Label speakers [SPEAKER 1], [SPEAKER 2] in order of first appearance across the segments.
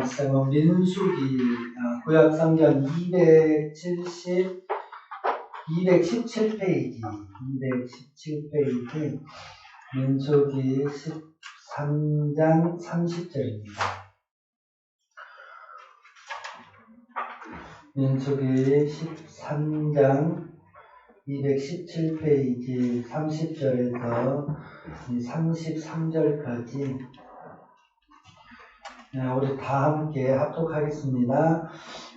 [SPEAKER 1] 말씀은 민수기 구약성경 217페이지 민수기 13장 30절입니다. 민수기 13장 217페이지 30절에서 33절까지 우리 다 함께 합독하겠습니다.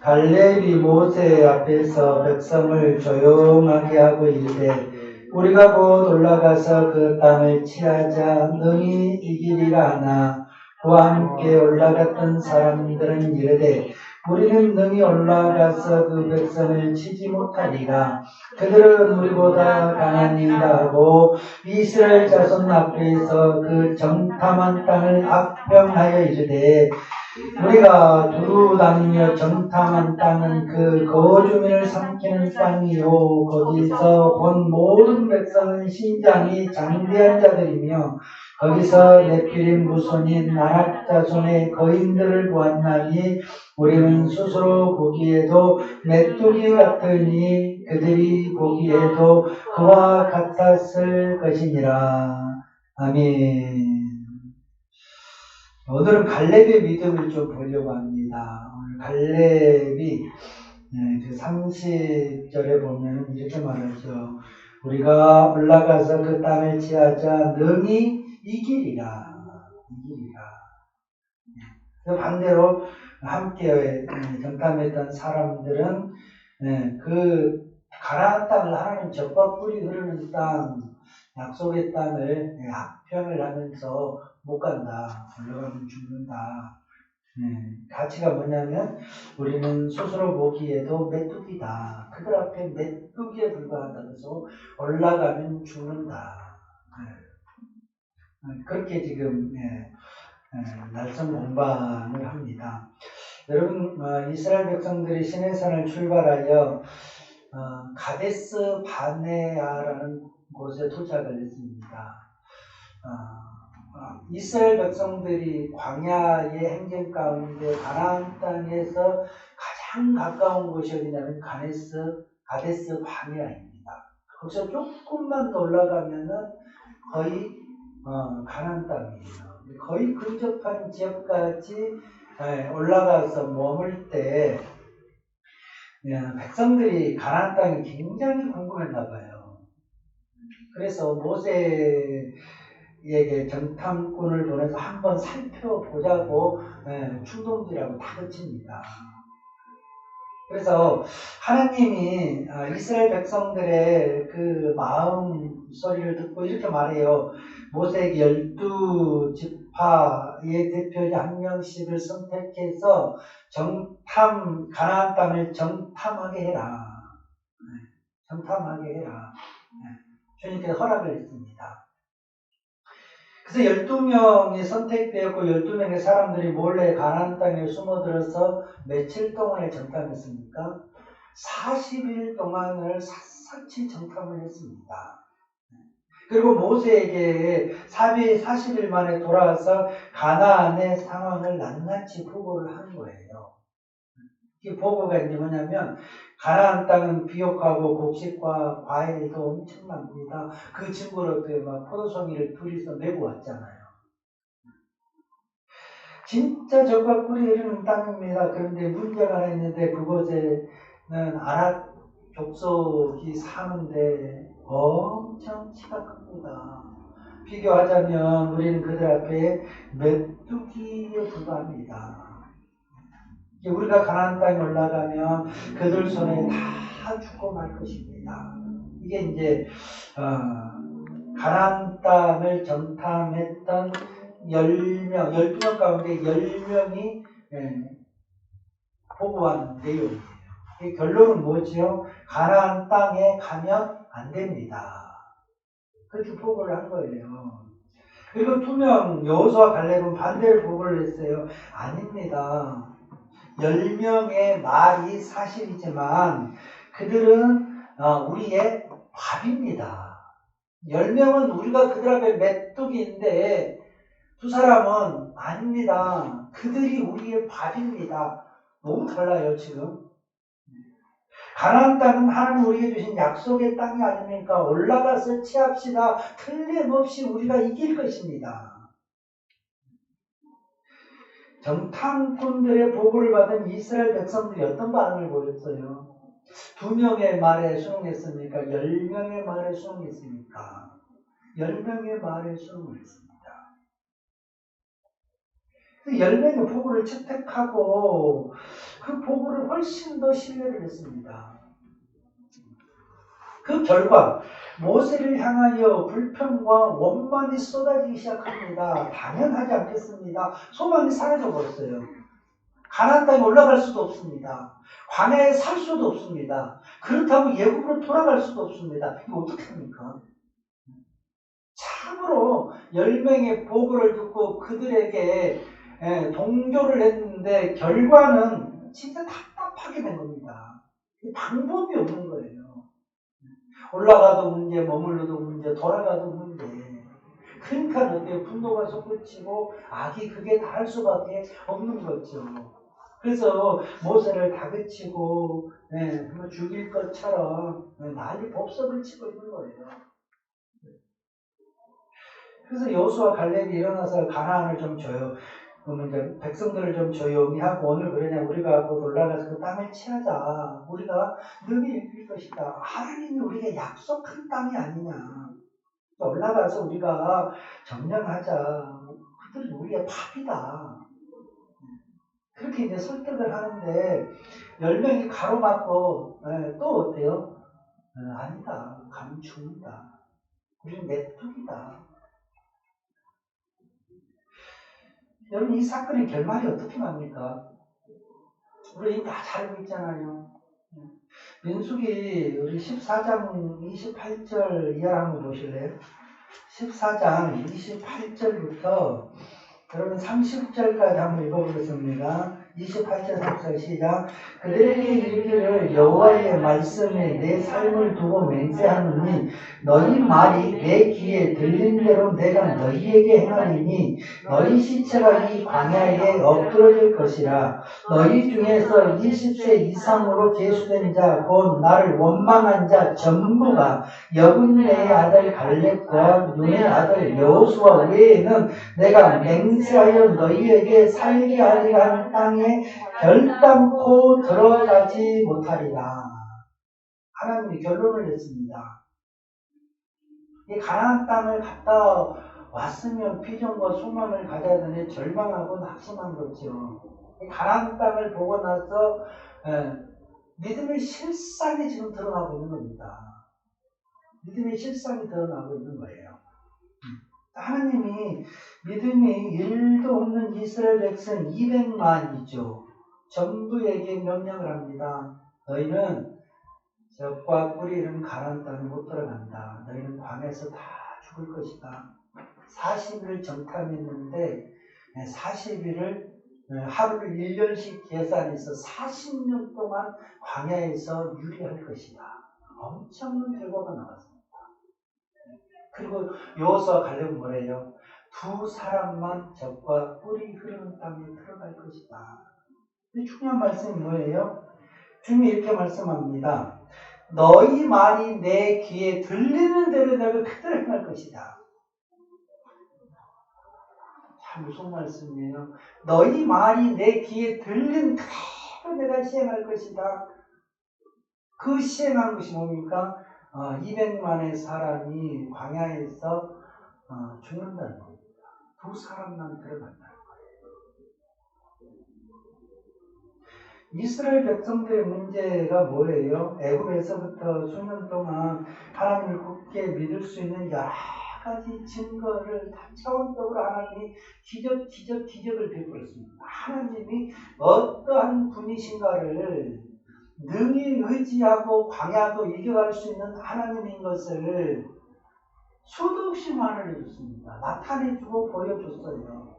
[SPEAKER 1] 갈렙이 모세 앞에서 백성을 조용하게 하고 이르되 우리가 곧 올라가서 그 땅을 취하자 능히 이기리라 하나 그와 함께 올라갔던 사람들은 이르되 우리는 능히 올라가서 그 백성을 치지 못하리라. 그들은 우리보다 강하니이다 하고 이스라엘 자손 앞에서 그 정탐한 땅을 악평하여 이르되 우리가 두루 다니며 정탐한 땅은 그 거주민을 삼키는 땅이요 거기서 본 모든 백성은 신장이 장대한 자들이며 거기서 네피림 후손인 아낙 자손의 거인들을 보았나니 우리는 스스로 보기에도 메뚜기 같으니 그들이 보기에도 그와 같았을 것이니라. 아멘. 오늘은 갈렙의 믿음을 좀 보려고 합니다. 오늘 갈렙이 그 30절에 보면 이렇게 말하죠. 우리가 올라가서 그 땅을 취하자 능히 이기리라. 반대로 함께 정탐했던 사람들은 그 가나안 땅을 하나님 젖과 꿀이 흐르는 땅, 약속의 땅을 악평을 하면서 못 간다. 올라가면 죽는다. 가치가 뭐냐면 우리는 스스로 보기에도 메뚜기다. 그들 앞에 메뚜기에 불과하다. 그래서 올라가면 죽는다. 그렇게 지금 날성 공방을 합니다. 여러분, 이스라엘 백성들이 시내산을 출발하여 가데스 바네아라는 곳에 도착을 했습니다. 이스라엘 백성들이 광야의 행진 가운데 가나안 땅에서 가장 가까운 곳이 어디냐면 가데스 바네아입니다. 거기서 조금만 더 올라가면은 거의 가나안 땅이에요. 거의 근접한 지역까지 올라가서 머물 때 백성들이 가나안 땅이 굉장히 궁금했나 봐요. 그래서 모세에게 정탐꾼을 보내서 한번 살펴보자고 충동질하고 다그칩니다. 그래서 하나님이 이스라엘 백성들의 그 마음 소리를 듣고 이렇게 말해요. 모세에게 12지파의 대표자 한 명씩을 선택해서 가나안 땅을 정탐하게 해라. 주님께서 허락을 했습니다. 그래서 12명이 선택되었고 12명의 사람들이 몰래 가나안 땅에 숨어들어서 며칠 동안을 정탐했습니까? 40일 동안을 샅샅이 정탐을 했습니다. 그리고 모세에게 40일 만에 돌아와서 가나안의 상황을 낱낱이 보고를 한 거예요. 이 보고가 이제 뭐냐면 가나안 땅은 비옥하고 곡식과 과일도 엄청납니다. 그 증거로 포도송이를 둘이서 메고 왔잖아요. 진짜 젖과 꿀이 흐르는 땅입니다. 그런데 문제가 하나 있는데 그곳에는 아낙 족속이 사는데 엄청 키가 큽니다. 비교하자면 우리는 그들 앞에 메뚜기에 불과합니다. 우리가 가나안 땅에 올라가면 그들 손에 다 죽고 말 것입니다. 이게 이제 가나안 땅을 정탐했던 12명 가운데 10명이 보고한 내용이에요. 이 결론은 뭐지요? 가나안 땅에 가면 안 됩니다. 그렇게 보고를 한 거예요. 그리고 2명 여호수아 갈렙은 반대로 보고를 했어요. 아닙니다. 10명의 말이 사실이지만 그들은 우리의 밥입니다. 10명은 우리가 그들 앞에 메뚜기인데 두 사람은 아닙니다. 그들이 우리의 밥입니다. 너무 달라요, 지금. 가나안 땅은 하나님 우리에게 주신 약속의 땅이 아닙니까? 올라가서 취합시다. 틀림없이 우리가 이길 것입니다. 정탐꾼들의 보고를 받은 이스라엘 백성들이 어떤 반응을 보였어요? 2명의 말에 순응했습니까? 10명의 말에 순응했습니까? 10명의 말에 순응했습니다. 10명의 보고를 채택하고 그 보고를 훨씬 더 신뢰를 했습니다. 그 결과 모세를 향하여 불평과 원망이 쏟아지기 시작합니다. 당연하지 않겠습니다. 소망이 사라져 버렸어요. 가나안 땅에 올라갈 수도 없습니다. 광야에 살 수도 없습니다. 그렇다고 예굽으로 돌아갈 수도 없습니다. 이거 어떻게 합니까? 참으로 10명의 보고를 듣고 그들에게 동조를 했는데 결과는 진짜 답답하게 된 겁니다. 방법이 없는 거예요. 올라가도 문제, 머물러도 문제, 돌아가도 문제. 그러니까 어때요? 분노가 솟구치고 악이 그게 다 할 수밖에 없는 거죠. 그래서 모세를 다그치고 죽일 것처럼 난리 법석을 치고 있는 거예요. 그래서 여호수아 갈렙이 일어나서 가나안을 좀 줘요. 그러면 이제 백성들을 좀 조용히 하고 오늘 그러냐 우리가 곧 올라가서 그 땅을 취하자. 우리가 능히 이길 것이다. 하나님이 우리에게 약속한 땅이 아니냐. 올라가서 우리가 점령하자. 그들은 우리의 밥이다. 그렇게 이제 설득을 하는데 10명이 가로막고 또 어때요? 아니다. 가면 죽는다. 우리는 메뚜기다. 여러분 이 사건의 결말이 어떻게 납니까? 우리 다 잘 알고 있잖아요. 민수기 우리 14장 28절 이하를 한번 보실래요? 14장 28절부터 여러분 30절까지 한번 읽어보겠습니다. 28절 30절 시작. 그들에게 이르기를 여호와의 말씀에 내 삶을 두고 맹세하노니 너희 말이 내 귀에 들린 대로 내가 너희에게 행하리니 너희 시체가 이 광야에 엎드러질 것이라. 너희 중에서 20세 이상으로 계수된 자 곧 나를 원망한 자 전부가 여분네의 아들 갈렙과 눈의 아들 여호수아 외에는 내가 맹세하여 너희에게 살게 하리라 하는 땅에 결단코 들어가지 못하리라. 하나님이 결론을 냈습니다. 이 가나안 땅을 갔다 왔으면 비전과 소망을 가져야 되는데 절망하고 낙심한 거죠. 이 가나안 땅을 보고 나서 믿음의 실상이 지금 드러나고 있는 겁니다. 믿음의 실상이 드러나고 있는 거예요. 하나님이 믿음이 1도 없는 이스라엘 백성 200만이죠. 전부에게 명령을 합니다. 너희는 젖과 꿀이 흐르는 가나안 땅에 못 들어간다. 너희는 광야에서 다 죽을 것이다. 40일을 정탐했는데 40일을 하루를 1년씩 계산해서 40년 동안 광야에서 유리할 것이다. 엄청난 결과가 나왔습니다. 그리고 여호수아 갈렙은 뭐래요? 두 사람만 젖과 꿀이 흐르는 땅에 들어갈 것이다. 근데 중요한 말씀이 뭐예요? 주님이 이렇게 말씀합니다. 너희 말이 내 귀에 들리는 대로 내가 그대로 행할 것이다. 참 무슨 말씀이에요? 너희 말이 내 귀에 들리는 그대로 내가 시행할 것이다. 그 시행한 것이 뭡니까? 200만의 사람이 광야에서 죽는다는 겁니다. 두 사람만 들어간다는 거예요. 이스라엘 백성들의 문제가 뭐예요? 애굽에서부터 수년 동안 하나님을 굳게 믿을 수 있는 여러 가지 증거를 다차원적으로 하나님이 기적을 베풀었습니다. 하나님이 어떠한 분이신가를 능히 의지하고 광야도 이겨갈 수 있는 하나님인 것을 수도 없이 말해줬습니다. 나타내주고 보여줬어요.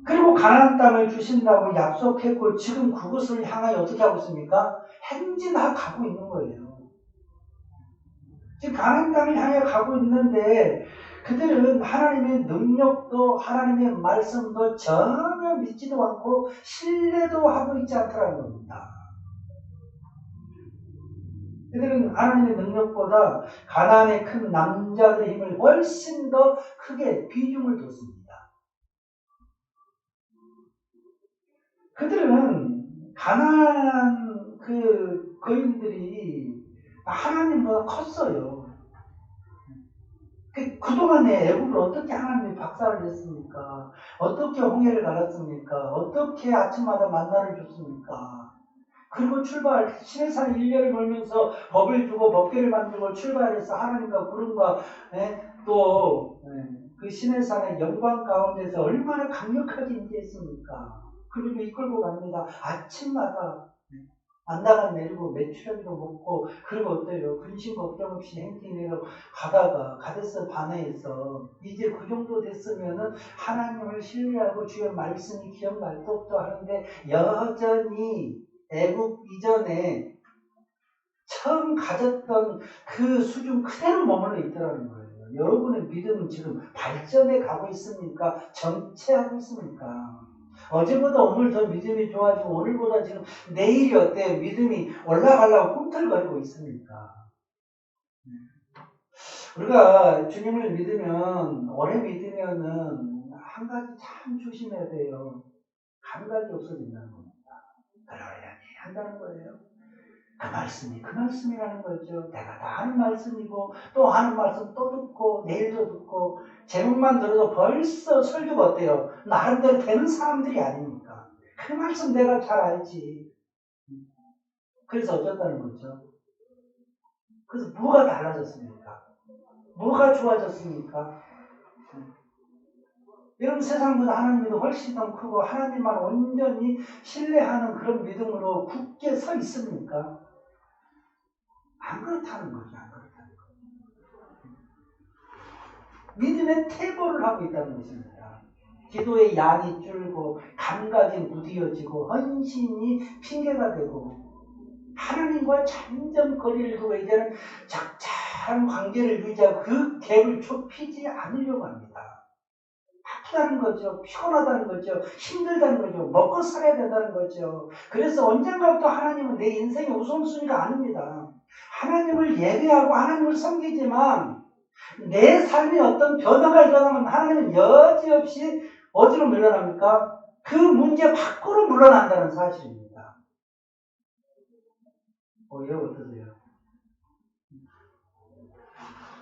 [SPEAKER 1] 그리고 가나안 땅을 주신다고 약속했고 지금 그곳을 향하여 어떻게 하고 있습니까? 행진하고 가고 있는 거예요. 지금 가나안 땅을 향해 가고 있는데 그들은 하나님의 능력도 하나님의 말씀도 전혀 믿지도 않고 신뢰도 하고 있지 않더라는 겁니다. 그들은 하나님의 능력보다 가나안의 큰 남자들의 힘을 훨씬 더 크게 비중을 뒀습니다. 그들은 가나안 그 거인들이 하나님보다 컸어요. 그동안에 애굽을 어떻게 하나님이 박살을 냈습니까? 어떻게 홍해를 갈았습니까? 어떻게 아침마다 만나를 줬습니까? 그리고 시내산에 1년을 걸면서 법을 주고 법궤를 만들고 출발해서 하나님과 구름과 또 그 시내산의 영광 가운데서 얼마나 강력하게 임재했습니까? 그리고 이끌고 갑니다. 아침마다 안다가 내리고 메추라기도 먹고 그리고 어때요? 근심 걱정 없이 행진해서 가다가 가데스 바네에서 이제 그 정도 됐으면은 하나님을 신뢰하고 주의 말씀이 기억날 법도 하는데 여전히 애국 이전에 처음 가졌던 그 수준 그대로 머물러 있더라는 거예요. 여러분의 믿음은 지금 발전해 가고 있습니까? 정체하고 있습니까? 어제보다 오늘 더 믿음이 좋아지고 오늘보다 지금 내일이 어때요? 믿음이 올라가려고 꿈틀거리고 있습니까? 우리가 주님을 믿으면 오래 믿으면은 한 가지 참 조심해야 돼요. 감각이 없어진다는 겁니다. 그러려니 한다는 거예요. 그 말씀이 그 말씀이라는 거죠. 내가 다 아는 말씀이고 또 아는 말씀 또 듣고 내일도 듣고 제목만 들어도 벌써 설교가 어때요? 나름대로 되는 사람들이 아닙니까? 그 말씀 내가 잘 알지. 그래서 어쩌다는 거죠? 그래서 뭐가 달라졌습니까? 뭐가 좋아졌습니까? 여러분 세상보다 하나님 믿음 훨씬 더 크고 하나님만 온전히 신뢰하는 그런 믿음으로 굳게 서 있습니까? 안 그렇다는 거죠. 안 그렇다는 거죠. 믿음의 퇴보를 하고 있다는 것입니다. 기도의 양이 줄고 감각이 무디어지고 헌신이 핑계가 되고 하나님과 점점 거리를 두고 이제는 적절한 관계를 유지하고 그 갭을 좁히지 않으려고 합니다. 아프다는 거죠. 피곤하다는 거죠. 힘들다는 거죠. 먹고 살아야 된다는 거죠. 그래서 언젠가부터 하나님은 내 인생의 우선순위가 아닙니다. 하나님을 예배하고 하나님을 섬기지만 내 삶에 어떤 변화가 일어나면 하나님은 여지없이 어디로 물러납니까? 그 문제 밖으로 물러난다는 사실입니다. 여러분 어떠세요?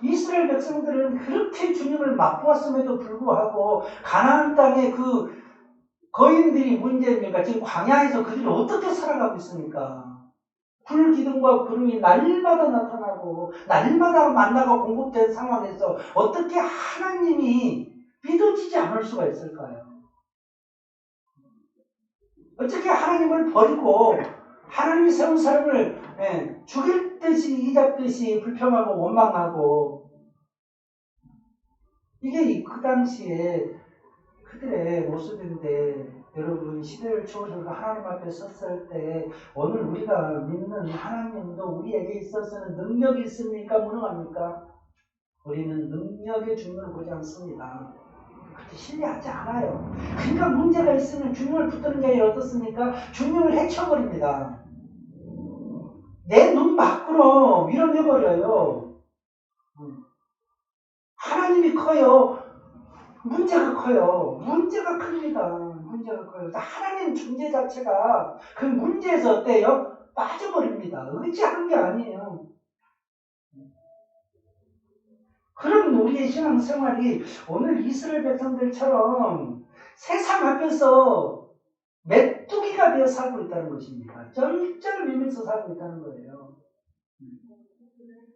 [SPEAKER 1] 이스라엘 백성들은 그렇게 주님을 맛보았음에도 불구하고 가나안 땅의 그 거인들이 문제입니까? 지금 광야에서 그들이 어떻게 살아가고 있습니까? 불 기둥과 구름이 날마다 나타나고 날마다 만나가 공급된 상황에서 어떻게 하나님이 믿어지지 않을 수가 있을까요? 어떻게 하나님을 버리고 하나님이 세운 사람을 죽일 듯이 이잡듯이 불평하고 원망하고 이게 그 당시에 그들의 모습인데 여러분 시대를 초월해서 하나님 앞에 섰을 때 오늘 우리가 믿는 하나님도 우리에게 있어서는 능력이 있습니까? 무능합니까? 우리는 능력의 주님을 보지 않습니다. 그렇게 신뢰하지 않아요. 그러니까 문제가 있으면 주님을 붙드는 게 아니라 어떻습니까? 주님을 해쳐버립니다. 내 눈 밖으로 밀어내버려요. 하나님이 커요. 문제가 커요. 문제가 큽니다. 문제가 커요. 하나님 존재 자체가 그 문제에서 어때요? 빠져버립니다. 의지하는 게 아니에요. 그럼 우리의 신앙생활이 오늘 이스라엘 백성들처럼 세상 앞에서 메뚜기가 되어 살고 있다는 것입니다. 쩔쩔 밀면서 살고 있다는 거예요.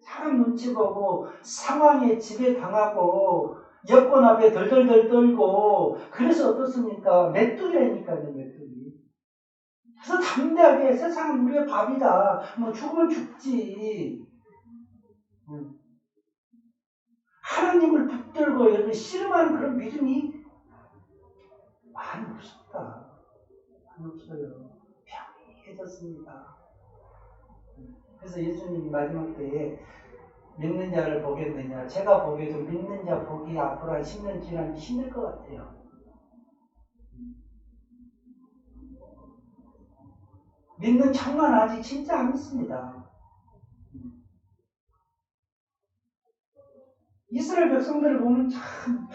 [SPEAKER 1] 사람 눈치 보고 상황에 지배당하고 여권 앞에 덜덜덜 떨고 그래서 어떻습니까? 메뚜기라니까요. 메뚜기. 그래서 담대하게 세상은 우리의 밥이다. 뭐 죽으면 죽지. 하나님을 붙들고 여러분 씨름하는 그런 믿음이 많이 없습니다. 많이 없어요. 평이해졌습니다. 그래서 예수님이 마지막 때에 믿는 자를 보겠느냐. 제가 보기에도 믿는 자 보기 앞으로 한 10년 지나면 힘들 것 같아요. 믿는 척만 하지 진짜 안 믿습니다. 이스라엘 백성들을 보면 참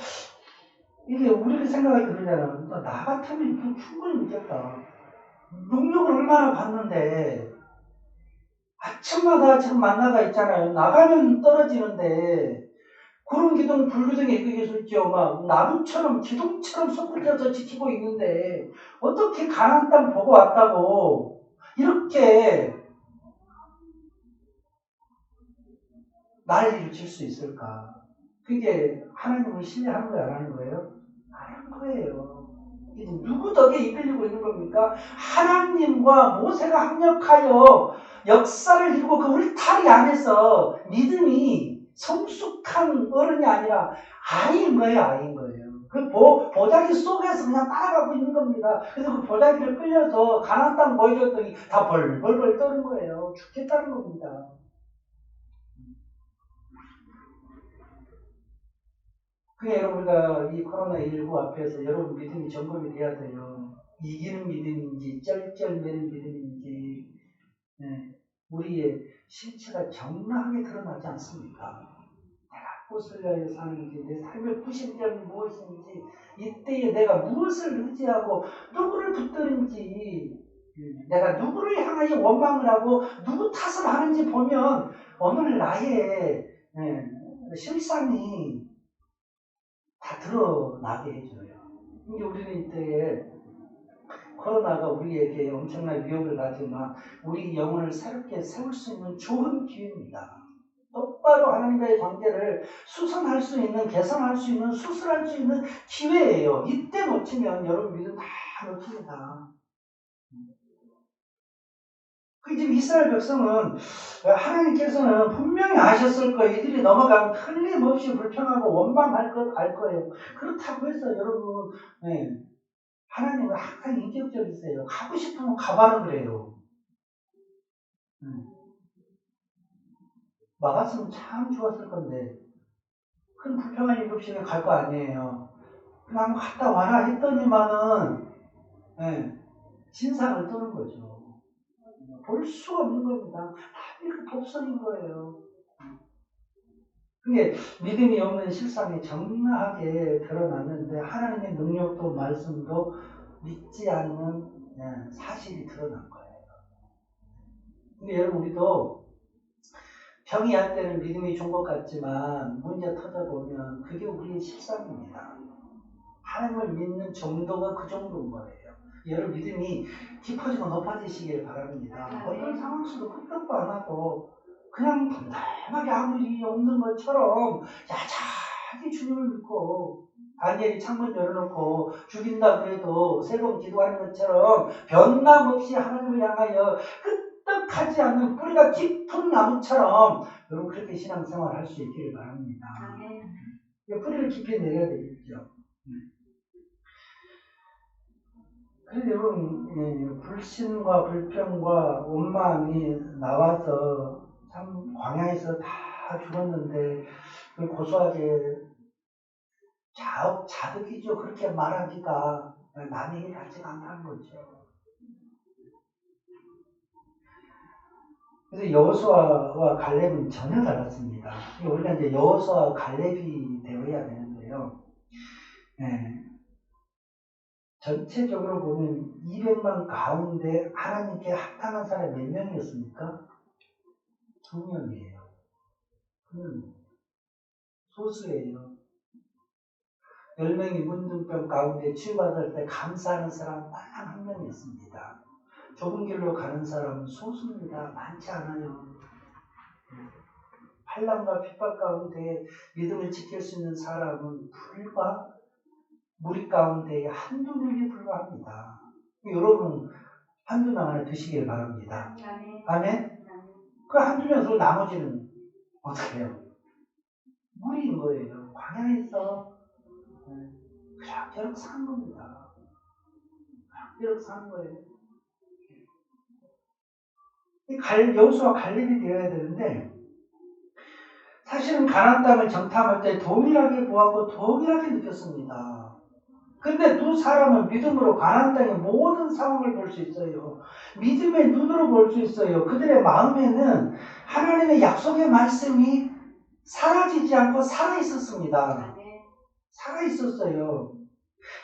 [SPEAKER 1] 이게 우리가 생각할 때 그러잖아. 나 같으면 이거 충분히 믿겠다. 능력을 얼마나 받는데 아침마다 지금 만나가 있잖아요. 나가면 떨어지는데 구름 기둥 불기둥에 이끌려서 있죠. 막 나무처럼 기둥처럼 솟구쳐서 지키고 있는데 어떻게 가나안 땅 보고 왔다고 이렇게 난리를 칠 수 있을까? 그게 하나님을 신뢰하는 거예요, 안 하는 거예요? 안 하는 거예요. 이게 누구 덕에 이끌리고 있는 겁니까? 하나님과 모세가 합력하여 역사를 이루고 그 울타리 안에서 믿음이 성숙한 어른이 아니라 아이인 거예요, 아이인 거예요. 그 보자기 속에서 그냥 따라가고 있는 겁니다. 그래서 그 보자기를 끌려서 가나안 땅 보여줬더니 다 벌벌벌 떠는 거예요. 죽겠다는 겁니다. 그게 우리가 이 코로나19 앞에서 여러분 믿음이 점검이 돼야 돼요. 이기는 믿음인지 쩔쩔매는 믿음인지 우리의 실체가 정확하게 드러나지 않습니까? 내가 무엇을 위하여 사는지 내 삶의 구심점이 무엇인지 이때에 내가 무엇을 의지하고 누구를 붙드는지 내가 누구를 향하여 원망을 하고 누구 탓을 하는지 보면 오늘 나의 실상이 다 드러나게 해줘요. 이제 우리는 이때에 코로나가 우리에게 엄청난 위협을 가지만 우리 영혼을 새롭게 세울 수 있는 좋은 기회입니다. 똑바로 하나님과의 관계를 수선할 수 있는, 개선할 수 있는, 수술할 수 있는 기회예요. 이때 놓치면 여러분 믿음 다 놓칩니다. 그 지금 이스라엘 백성은 하나님께서는 분명히 아셨을 거예요. 이들이 넘어가면 틀림없이 불평하고 원망할 것 알 거예요. 그렇다고 해서 여러분 하나님은 항상 인격적이세요. 가고 싶으면 가봐라 그래요. 막았으면 참 좋았을 건데 큰 불평할 일 없이 갈 거 아니에요. 그냥 갔다 와라 했더니만은 진상을 떠는 거죠. 볼 수가 없는 겁니다. 그 독선인 거예요. 그게 믿음이 없는 실상이 정확하게 드러났는데 하나님의 능력도 말씀도 믿지 않는 사실이 드러난 거예요. 근데 여러분 우리도 병이 할 때는 믿음이 좋은 것 같지만 문제 터져보면 그게 우리의 실상입니다. 하나님을 믿는 정도가 그 정도인 거예요. 여러분 믿음이 깊어지고 높아지시길 바랍니다. 어떤 상황 속도 끄떡도 안 하고 그냥 담담하게 아무 일이 없는 것처럼 야자하게 주님을 믿고 다니엘이 창문 열어놓고 죽인다 그래도 세 번 기도하는 것처럼 변함없이 하나님을 향하여 끄떡하지 않는 뿌리가 깊은 나무처럼 여러분 그렇게 신앙생활 할 수 있기를 바랍니다. 뿌리를 깊이 내려야 되겠죠. 그래서 여러분 불신과 불평과 원망이 나와서 참 광야에서 다 죽었는데 고소하게 자득이죠. 그렇게 말하기가 남에게 같지가 않다는 거죠. 그래서 여호수아와 갈렙은 전혀 달랐습니다. 우리가 이제 여호수아와 갈렙이 되어야 되는데요. 전체적으로 보면 200만 가운데 하나님께 합당한 사람이 몇 명이었습니까? 2명이에요. 소수예요. 10명이 문둥병 가운데 치유받을 때 감사하는 사람은 딱 한 명이었습니다. 좁은 길로 가는 사람은 소수입니다. 많지 않아요. 환난과 핍박 가운데 믿음을 지킬 수 있는 사람은 불과 무리 가운데 한두 명에 불과합니다. 여러분 한두 명 안에 드시길 바랍니다. 아멘? 그 한두 명으로 나머지는 어떻게 해요? 무리인 거예요. 광야에서 그럭저럭 사는 겁니다. 그럭저럭 사는 거예요. 여호수아 갈렙이 되어야 되는데 사실은 가나안 땅을 정탐할 때 동일하게 보았고 동일하게 느꼈습니다. 근데 두 사람은 믿음으로 가나안 땅의 모든 상황을 볼 수 있어요. 믿음의 눈으로 볼 수 있어요. 그들의 마음에는 하나님의 약속의 말씀이 사라지지 않고 살아 있었습니다. 살아 있었어요.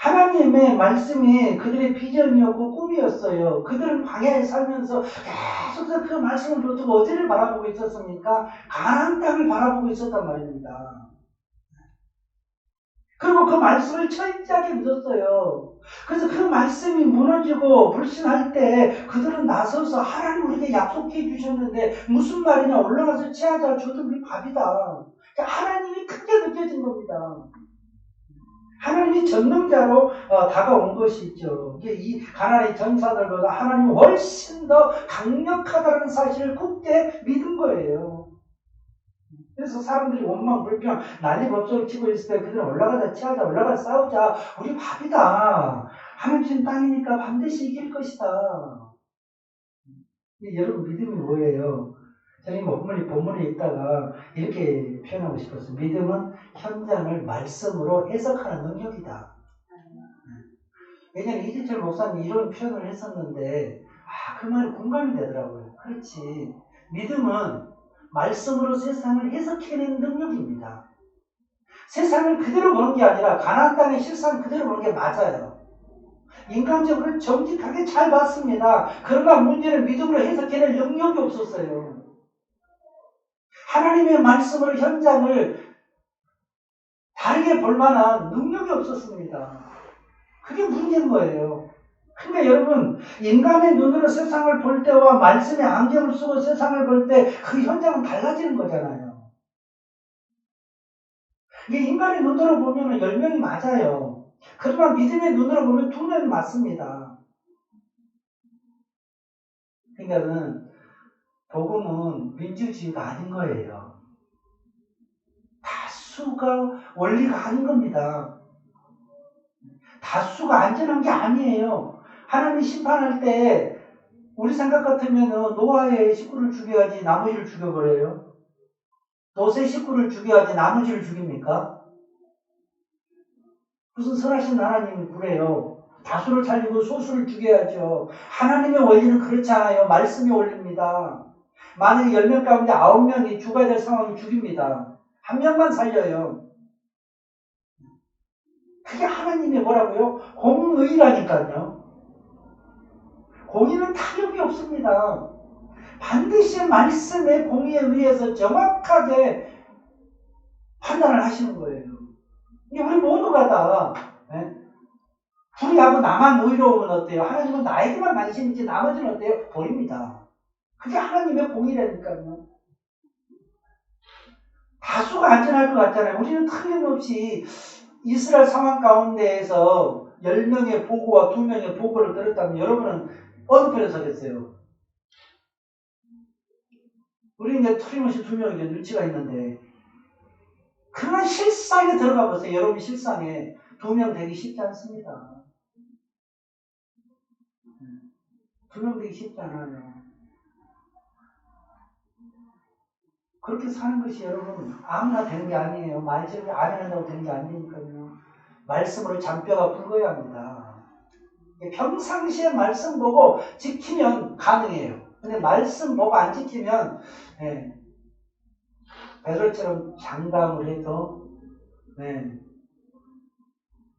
[SPEAKER 1] 하나님의 말씀이 그들의 비전이었고 꿈이었어요. 그들은 광야에 살면서 계속해서 그 말씀을 놓고 어디를 바라보고 있었습니까? 가나안 땅을 바라보고 있었단 말입니다. 그리고 그 말씀을 철저하게 믿었어요. 그래서 그 말씀이 무너지고 불신할 때 그들은 나서서 하나님 우리에게 약속해 주셨는데 무슨 말이냐, 올라가서 취하자, 저도 우리 밥이다. 하나님이 크게 느껴진 겁니다. 하나님이 전능자로 다가온 것이죠. 이 가나안의 전사들보다 하나님이 훨씬 더 강력하다는 사실을 굳게 믿은 거예요. 그래서 사람들이 원망, 불평, 난리 법석을 치고 있을 때 그들은 올라가자, 치하자, 올라가자, 싸우자. 우리 밥이다. 하나님 주신 땅이니까 반드시 이길 것이다. 여러분 믿음이 뭐예요? 저는 본문에 있다가 이렇게 표현하고 싶었어요. 믿음은 현장을 말씀으로 해석하는 능력이다. 왜냐하면 이진철 목사님이 이런 표현을 했었는데 그 말이 공감이 되더라고요. 그렇지. 믿음은 말씀으로 세상을 해석해내는 능력입니다. 세상을 그대로 보는 게 아니라 가나안 땅의 실상을 그대로 보는 게 맞아요. 인간적으로 정직하게 잘 봤습니다. 그러나 문제는 믿음으로 해석해낼 능력이 없었어요. 하나님의 말씀으로 현장을 다르게 볼 만한 능력이 없었습니다. 그게 문제인 거예요. 그러니까 여러분, 인간의 눈으로 세상을 볼 때와 말씀의 안경을 쓰고 세상을 볼 때 그 현장은 달라지는 거잖아요. 이게 인간의 눈으로 보면 10명이 맞아요. 그러나 믿음의 눈으로 보면 2명이 맞습니다. 그러니까는 복음은 민주주의가 아닌 거예요. 다수가 원리가 아닌 겁니다. 다수가 안전한 게 아니에요. 하나님이 심판할 때 우리 생각 같으면 노아의 식구를 죽여야지 나머지를 죽여버려요. 롯의 식구를 죽여야지 나머지를 죽입니까? 무슨 선하신 하나님이 그래요. 다수를 살리고 소수를 죽여야죠. 하나님의 원리는 그렇지 않아요. 말씀이 원리입니다. 만약에 10명 가운데 9명이 죽어야 될 상황이 죽입니다. 1명만 살려요. 그게 하나님의 뭐라고요? 공의라니까요. 공의는 타협이 없습니다. 반드시 말씀의 공의에 의해서 정확하게 판단을 하시는 거예요. 우리 모두가 다 불의하고 나만 의로우면 어때요? 하나님은 나에게만 관심 있지 나머지는 어때요? 버립니다. 그게 하나님의 공의라니까요. 다수가 안전할 것 같잖아요. 우리는 틀림없이 이스라엘 상황 가운데에서 10명의 보고와 2명의 보고를 들었다면 여러분은 어느 편에 서겠어요? 우리 이제 틀림없이 2명이 눈치가 있는데 그러나 실상에 들어가 보세요. 여러분 실상에 2명 되기 쉽지 않습니다. 2명 되기 쉽지 않아요. 그렇게 사는 것이 여러분 아무나 되는 게 아니에요. 말씀을 안 한다고 되는 게 아니니까요. 말씀으로 잔뼈가 굵어야 합니다. 평상시에 말씀 보고 지키면 가능해요. 근데 말씀 보고 안 지키면 베드로처럼 장담을 해도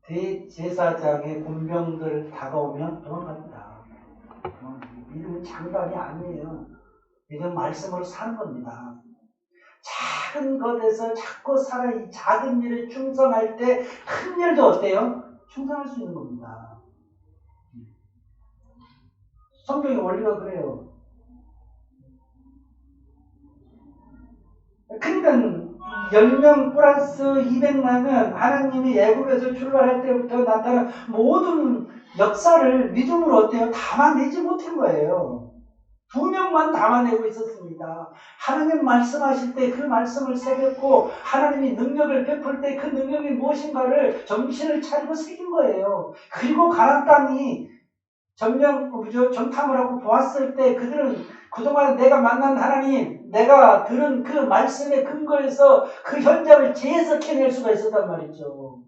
[SPEAKER 1] 대제사장의 군병들 다가오면 도망갑니다. 믿음은 장담이 아니에요. 믿음은 말씀으로 사는 겁니다. 작은 것에서 자꾸 살아 이 작은 일에 충성할 때 큰 일도 어때요? 충성할 수 있는 겁니다. 성경의 원리가 그래요. 그러니까 10명 플러스 200만은 하나님이 애굽에서 출발할 때부터 나타난 모든 역사를 믿음으로 어때요? 담아내지 못한 거예요. 2명만 담아내고 있었습니다. 하나님 말씀하실 때 그 말씀을 새겼고 하나님이 능력을 베풀 때 그 능력이 무엇인가를 정신을 차리고 새긴 거예요. 그리고 가나안 땅이 정탐을 하고 보았을 때 그들은 그동안 내가 만난 하나님 내가 들은 그 말씀에 근거해서 그 현장을 재해석해낼 수가 있었단 말이죠.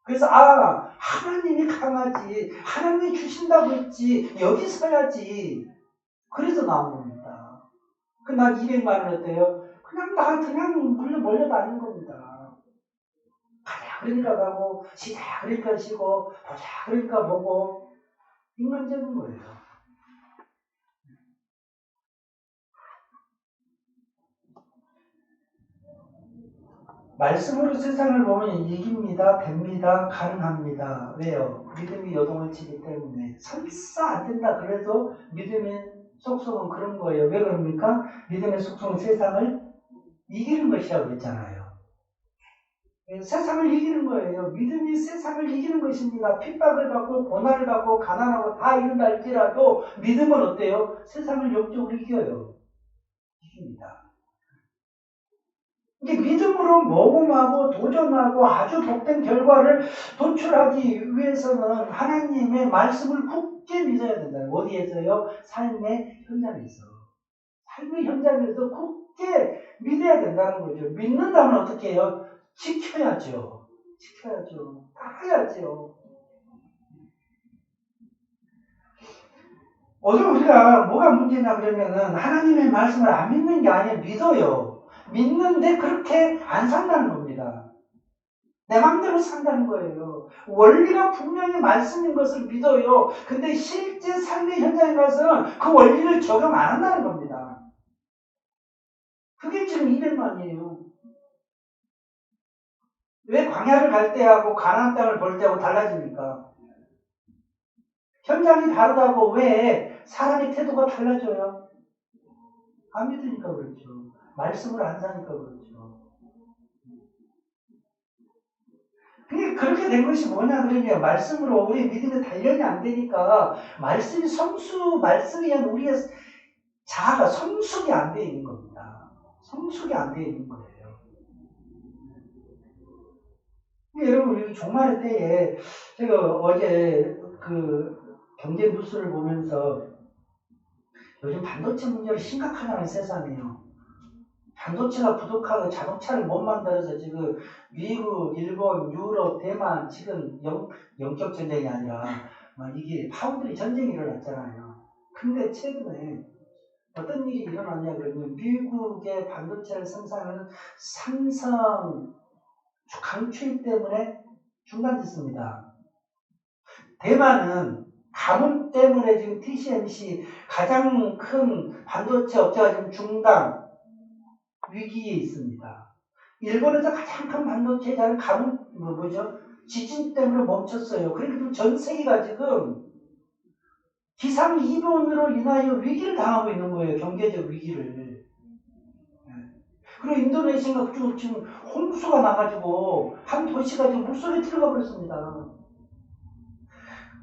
[SPEAKER 1] 그래서 하나님이 강하지, 하나님이 주신다고 했지, 여기 서야지. 그래서 나온 겁니다. 난 200만 원 어때요? 그냥 몰려다니는 겁니다. 가자 그러니까 가고, 쉬자 그러니까 쉬고, 보자 그러니까 보고, 인간적인 거예요. 말씀으로 세상을 보면 이깁니다, 됩니다, 가능합니다. 왜요? 믿음이 요동을 치기 때문에. 설사 안 된다 그래도 믿음의 속성은 그런 거예요. 왜 그럽니까? 믿음의 속성은 세상을 이기는 것이라고 했잖아요. 세상을 이기는 거예요. 믿음이 세상을 이기는 것입니다. 핍박을 받고 고난을 받고 가난하고 다 이른다 할지라도 믿음은 어때요? 세상을 영적으로 이겨요. 이깁니다. 이게 믿음으로 모험하고 도전하고 아주 복된 결과를 도출하기 위해서는 하나님의 말씀을 굳게 믿어야 된다는 거예요. 어디에서요? 삶의 현장에서. 삶의 현장에서 굳게 믿어야 된다는 거죠. 믿는다면 어떻게 해요? 지켜야죠. 따라야죠. 오늘 우리가 뭐가 문제냐 그러면은 하나님의 말씀을 안 믿는 게 아니라 믿어요. 믿는데 그렇게 안 산다는 겁니다. 내 맘대로 산다는 거예요. 원리가 분명히 말씀인 것을 믿어요. 근데 실제 삶의 현장에 가서는 그 원리를 적용 안 한다는 겁니다. 그게 지금 200만이에요. 왜 광야를 갈 때하고 가나안 땅을 볼 때하고 달라집니까? 현장이 다르다고 왜 사람의 태도가 달라져요? 안 믿으니까 그렇죠. 말씀을 안 사니까 그렇죠. 그렇게 된 것이 뭐냐 그러면 말씀으로 우리 믿음의 단련이 안 되니까 말씀에 의한 우리의 자아가 성숙이 안 돼 있는 겁니다. 성숙이 안 돼 있는 거예요. 여러분 우리 종말의 때에 제가 어제 그 경제 뉴스를 보면서 요즘 반도체 문제가 심각하다는 세상이에요. 반도체가 부족하고 자동차를 못 만들어서 지금 미국, 일본, 유럽, 대만 지금 영적 전쟁이 아니라 이게 파운드리 전쟁이 일어났잖아요. 근데 최근에 어떤 일이 일어났냐 그러면 미국의 반도체를 생산하는 삼성 강추위 때문에 중단됐습니다. 대만은 가뭄 때문에 지금 TSMC 가장 큰 반도체 업체가 지금 중단 위기에 있습니다. 일본에서 가장 큰 반도체 회사는 지진 때문에 멈췄어요. 그러니까 전 세계가 지금 기상이변으로 인하여 위기를 당하고 있는 거예요. 경제적 위기를. 그리고 인도네시아가 지금 홍수가 나가지고 한 도시가 지금 물속에 들어가 버렸습니다.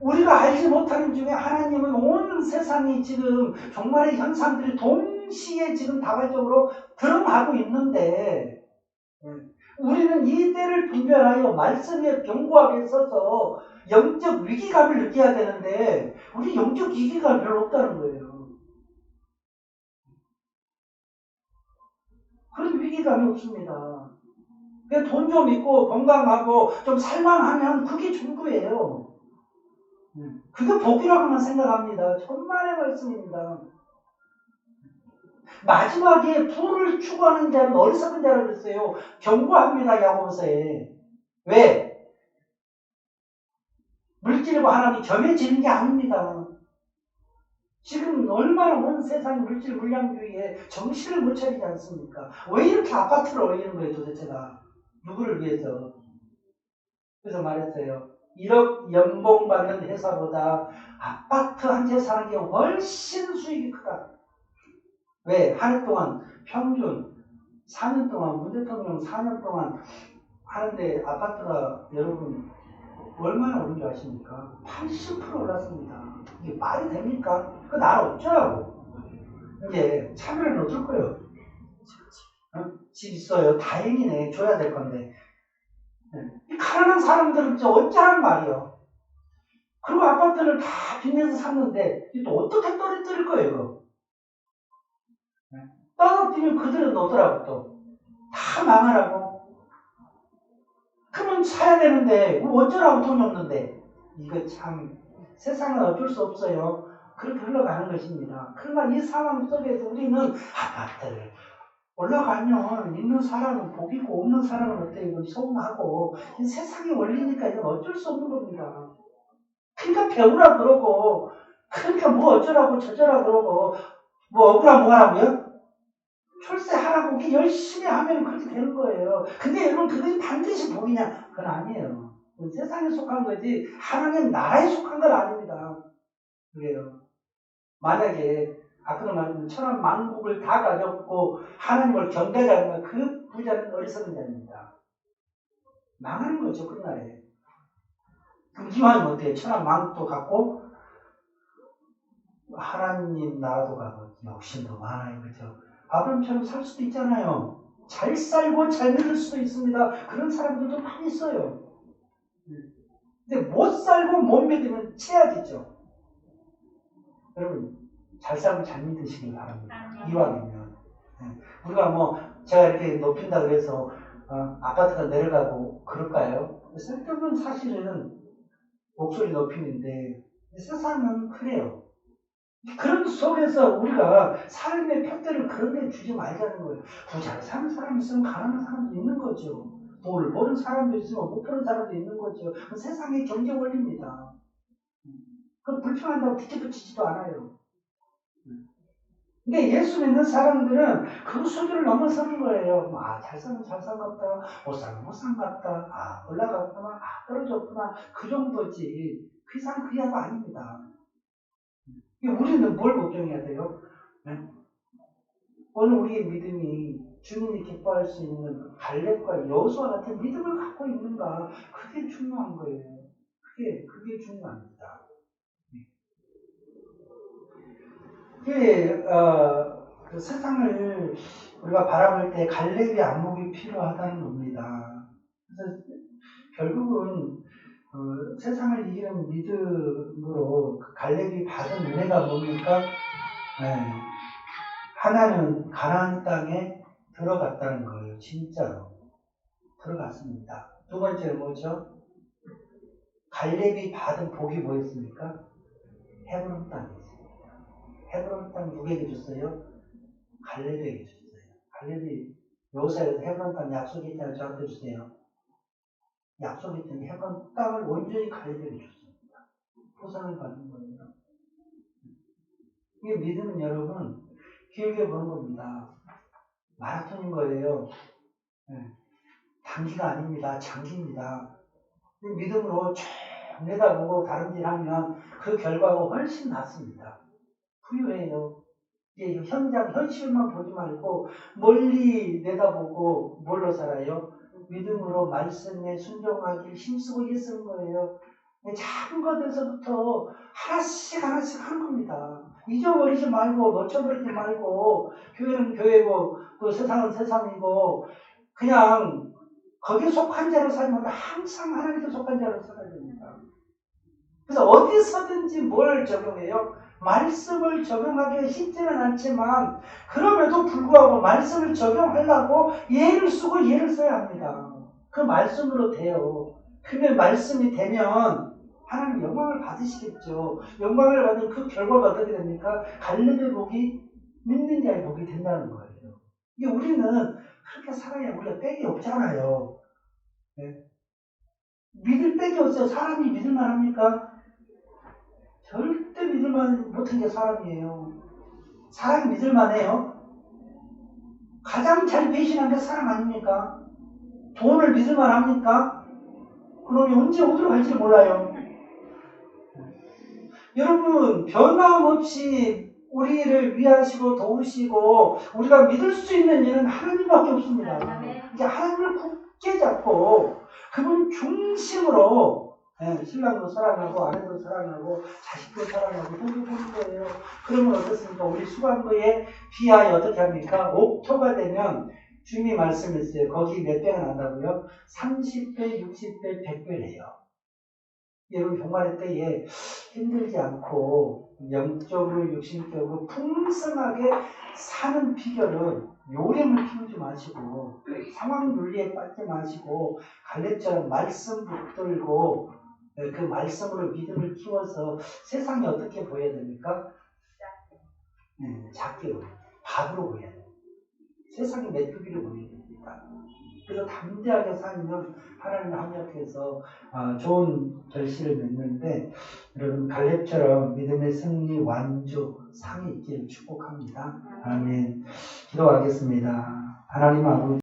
[SPEAKER 1] 우리가 알지 못하는 중에 하나님은 온 세상이 지금 종말의 현상들이 동시에 지금 다발적으로 드러나고 있는데 우리는 이 때를 분별하여 말씀에 견고하게 서서 영적 위기감을 느껴야 되는데 우리 영적 위기감이 별로 없다는 거예요. 그런 위기감이 없습니다. 돈 좀 있고 건강하고 좀 살만하면 그게 전부예요. 그게 복이라고만 생각합니다. 천만의 말씀입니다. 마지막에 부를 추구하는 자는 어리석은 자라고 그랬어요. 경고합니다. 야고보서에. 왜? 물질과 하나님이 겸해지는 게 아닙니다. 지금 얼마나 온 세상이 물질 물량주의에 정신을 못 차리지 않습니까? 왜 이렇게 아파트를 올리는 거예요 도대체가? 누구를 위해서? 그래서 말했어요. 1억 연봉 받는 회사보다 아파트 한 채 사는 게 훨씬 수익이 크다. 왜? 한 해 동안 평균 4년 동안 문 대통령 4년 동안 하는데 아파트가 여러분 얼마나 오른 줄 아십니까? 80% 올랐습니다. 이게 말이 됩니까? 그 나라 어쩌라고. 이제 참여를 어쩔 거예요. 집 있어요. 다행이네. 줘야 될 건데. 이 가난한 사람들은 어쩌란 말이요. 그리고 아파트를 다 빚내서 샀는데 또 어떻게 떨어뜨릴 거예요? 떨어뜨리면 그들은 오더라고 또. 다 망하라고. 그러면 사야 되는데 어쩌라고 돈이 없는데. 이거 참 세상은 어쩔 수 없어요. 그렇게 흘러가는 것입니다. 그러나 이 상황 속에서 우리는 아파트를 올라가면 있는 사람은 복이고 없는 사람은 어때요? 서운하고 이 세상의 원리니까 이건 어쩔 수 없는 겁니다. 그러니까 배우라 그러고 그러니까 뭐 어쩌라고 저쩌라 그러고 뭐 억울하면 뭐 하라고요? 출세하라고 이렇게 열심히 하면 그렇게 되는 거예요. 근데 여러분 그것이 반드시 복이냐? 그건 아니에요. 세상에 속한 거지 하나님 나라에 속한 건 아닙니다. 그래요. 만약에 아까도 말했지만 천한 만국을 다 가졌고 하나님을 경배하지 않으면 그 부자는 어리석은 자입니다. 망하는 거죠 끝날에. 그럼 이왕이면 어때요? 천한 만국도 갖고 하나님 나라도 가고 욕심도 많아요. 그렇죠? 아브라함처럼 살 수도 있잖아요. 잘 살고 잘 믿을 수도 있습니다. 그런 사람들도 많이 있어요. 근데 못 살고 못 믿으면 최악이죠. 여러분 잘 살고 잘 믿으시길 바랍니다. 이왕이면. 우리가 뭐 제가 이렇게 높인다 그래서 아파트가 내려가고 그럴까요? 쓸데없는 사실은 목소리 높이는데 세상은 그래요. 그런 속에서 우리가 삶의 표대를 그런 데 주지 말자는 거예요. 부자로 사는 사람이 있으면 가난한 사람도 있는 거죠. 돈을 버는 사람도 있으면 못 버는 사람도 있는 거죠. 그 세상의 경제 원리입니다. 그 불평한다고 뒤집어지지도 않아요. 근데 예수 믿는 사람들은 그 수준을 넘어서는 거예요. 잘 사면 잘 산갑다, 못 사면 못 산갑다, 올라갔구나, 떨어졌구나, 그 정도지. 그 이상 그 이하가 아닙니다. 우리는 뭘 걱정해야 돼요? 네? 오늘 우리의 믿음이 주님이 기뻐할 수 있는 갈렙과 여호수아 같은 믿음을 갖고 있는가? 그게 중요한 거예요. 그게 중요합니다. 그 세상을 우리가 바라볼 때 갈렙의 안목이 필요하다는 겁니다. 그래서 결국은 세상을 이기는 믿음으로 갈렙이 받은 은혜가 뭡니까? 네. 하나는 가나안 땅에 들어갔다는 거예요. 진짜로 들어갔습니다. 두 번째는 뭐죠? 갈렙이 받은 복이 뭐였습니까? 헤브론 땅이었습니다. 헤브론 땅 누구에게 줬어요? 갈렙에게 줬어요. 갈렙이 요새에서 헤브론 땅 약속했잖아요. 저한테 주세요. 약속했던 헤브론 땅을 온전히 갈렙에게 줬습니다. 보상을 받는 거예요. 이게 믿음은 여러분 길게 보는 겁니다. 마라톤인 거예요. 네. 단기가 아닙니다. 장기입니다. 믿음으로 쭉 내다보고 다름질하면 그 결과가 훨씬 낫습니다. 부유해요. 이제 현실만 보지 말고 멀리 내다보고 뭘로 살아요? 믿음으로 말씀에 순종하길 힘쓰고 있는 거예요. 작은 것에서부터 하나씩 하는 겁니다. 잊어버리지 말고 놓쳐버리지 말고 교회는 교회고 또 세상은 세상이고 그냥 거기에 속한 자로 살면 항상 하나님께 속한 자로 살아야 됩니다. 그래서 어디서든지 뭘 적용해요? 말씀을 적용하기가 쉽지는 않지만 그럼에도 불구하고 말씀을 적용하려고 예를 쓰고 예를 써야 합니다. 그 말씀으로 돼요. 그러면 말씀이 되면 하나님 영광을 받으시겠죠. 영광을 받은 그 결과가 어떻게 됩니까? 갈렙의 복이 믿는 자의 복이 된다는 거예요. 이게 우리는 그렇게 살아야 우리가 빽이 없잖아요. 네. 믿을 빽이 없어요. 사람이 믿을만 합니까? 절대 믿을만 못한 게 사람이에요. 사람이 믿을만 해요. 가장 잘 배신한 게 사람 아닙니까? 돈을 믿을만 합니까? 그놈이 언제 어디로 갈지 몰라요. 여러분 변함없이 우리를 위하시고 도우시고 우리가 믿을 수 있는 일은 하나님밖에 없습니다. 이제 하나님을 굳게 잡고 그분 중심으로 신랑도 사랑하고 아내도 사랑하고 자식도 사랑하고 그렇게 보는 거예요. 그러면 어떻습니까? 우리 수강부에 비하여 어떻게 합니까? 옥토가 되면 주님이 말씀했어요. 거기 몇 배가 난다고요? 30배, 60배, 100배래요. 여러분 종말의 때에 힘들지 않고 영적으로 육신적으로 풍성하게 사는 비결은 요령을 피우지 마시고 상황 논리에 빠지지 마시고 갈렙처럼 말씀 붙들고 그 말씀으로 믿음을 키워서 세상이 어떻게 보여야 됩니까? 작게 보여야 돼요. 밥으로 보여야 돼요. 세상이 메뚜기로 보여야 됩니다. 그래서 담대하게 살면 하나님 합력해서 좋은 결실을 맺는데 여러분 갈렙처럼 믿음의 승리, 완주, 상이 있기를 축복합니다. 아멘. 기도하겠습니다. 하나님 아버지